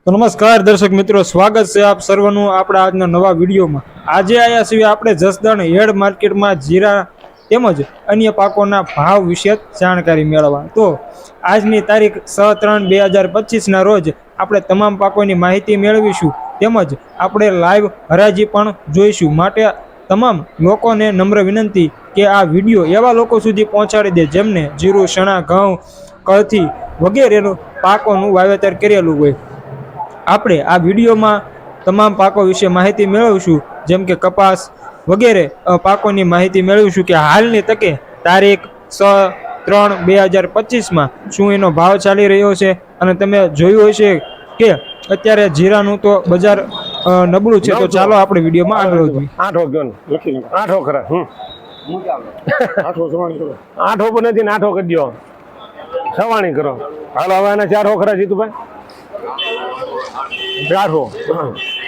તો નમસ્કાર દર્શક મિત્રો, સ્વાગત છે આપ સર્વનું આપણા આજના નવા વિડીયોમાં। આજે આયા છીએ આપણે જસદણ હેડ માર્કેટમાં જીરા તેમજ અન્ય પાકોના ભાવ વિશે જાણકારી મેળવવા। તો આજની તારીખ 6/3/2025 રોજ આપણે તમામ પાકોની માહિતી મેળવીશું તેમજ આપણે લાઈવ હરાજી પણ જોઈશું। માટે તમામ લોકોને નમ્ર વિનંતી કે આ વિડીયો એવા લોકો સુધી પહોંચાડી દે જેમને જીરું, ચણા, ઘઉં, કળથી વગેરેનું પાકોનું વાવેતર કરેલું હોય। આપણે આ વિડીયોમાં તમામ પાકો વિશે માહિતી મેળવીશું, જેમ કે કપાસ વગેરે પાકોની માહિતી મેળવીશું કે હાલની તકે તારીખ 6/3/2025માં શું એનો ભાવ ચાલી રહ્યો છે। અને તમે જોયું હશે કે અત્યારે જીરાનું તો બજાર નબળું છે। તો ચાલો આપણે વિડીયોમાં આગળ વધીએ। 8 લખી લો 8 ખરા 8 પર નથી 8 કરી દો, સવાણી કરો। હાલો હવે આના 4 ખરા જીતુભાઈ, 8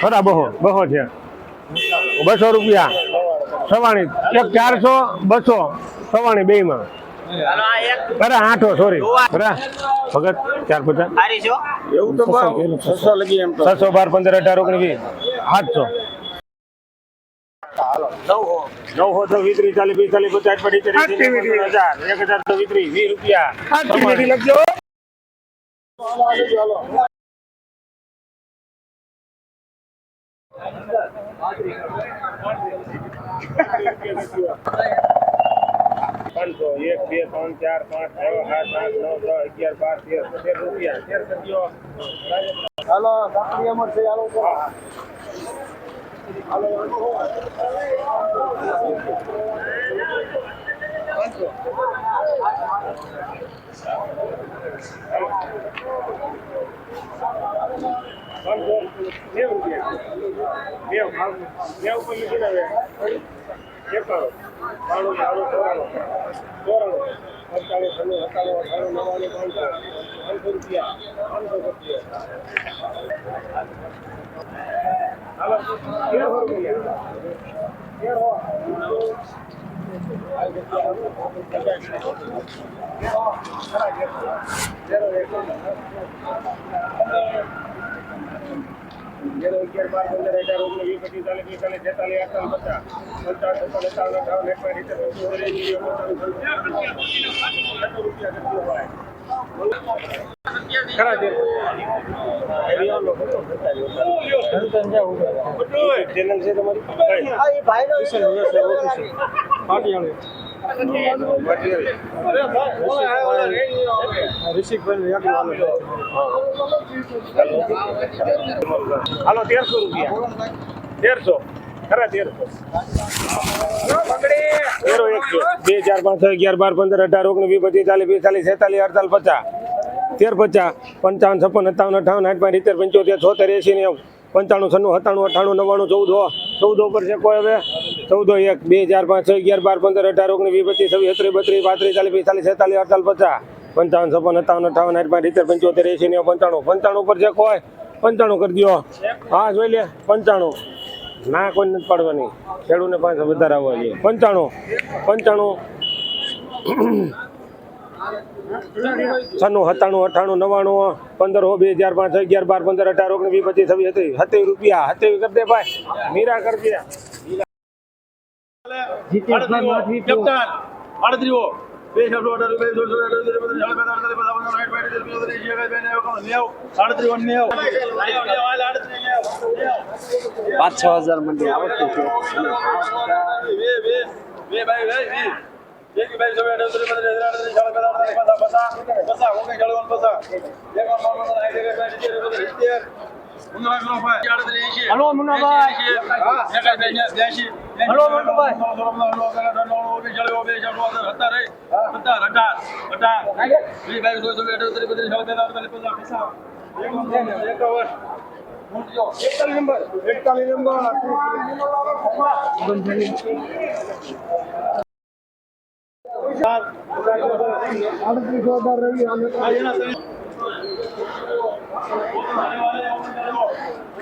ખરા બહો છે 200 રૂપિયા સવાણી, એક 400 200 સવાણી બે માં અરે 8 સોરી બરા ભગત 450 એવું તો 600 લગી એમ તો 600 12 15 18 19 800 900 તો 20 40 40 50 50 1000 1000 તો 20 રૂપિયા લખજો। પાંચસો 1 2 3 4 5 6 7 8 9 10 11 12 13 રૂપિયા 13 કરજો। હાલો કાપડી અમર છે, હાલો ચેનલ છે તમારી હાલો 1300 રૂપિયા 1300 ખરા 1300 2 4 5 6 11 12 15 18 19 20 25 40 46 47 48 50 13 55 56 57 58 58 58 75 75 80 95 96 97 98 99 14 પર છે કોઈ હવે 14 1 2 4 5 6 11 12 15 18 19 20 25 26 32 33 34 45 46 47 48 55 58 58 75 80 95 પર છે કોઈ 95 કરી દો। હા જોઈ લે 95 ના કોઈ નથી પાડવાની, ખેડૂતને પાસે વધારે આવવા જોઈએ 95 95 96 97 98 99 15 2005 6 11 12 15 18 19 20 25 27 રૂપિયા 27 કરી દે ભાઈ, મીરા કરી દે પાંચ 6,000 મંડી આવડતું છે। હલો મુન્નાભાઈ, હલો મુન્નાભાઈ,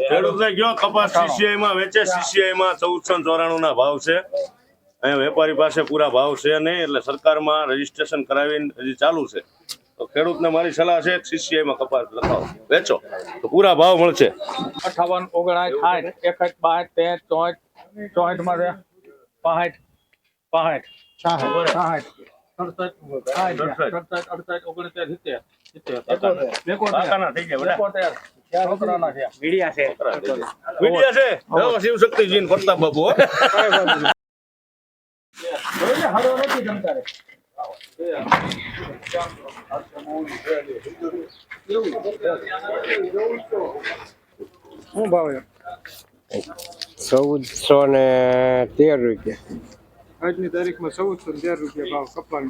ખેડૂતને કયો કપાસ CCI માં વેચે, CCI માં 1494 ના ભાવ છે. અહીંયા વેપારી પાસે પૂરા ભાવ છે નહીં, એટલે સરકારમાં રજીસ્ટ્રેશન કરાવીને હજી ચાલુ છે. તો ખેડૂતને મારી સલાહ છે CCI માં કપાસ લખાવો, વેચો તો પૂરા ભાવ મળશે. 58, 59, 60, 61, 62, 63, 64 માં છે 65, કાકાના થઈ ગયા બધા. 71 વીડિયા છે હો, શિવશક્તિજી ને પ્રતાપ બાબુ હો. શું ભાવ છે 1413 રૂપિયા. આજની તારીખમાં 1413 રૂપિયા ભાવ કપાનો.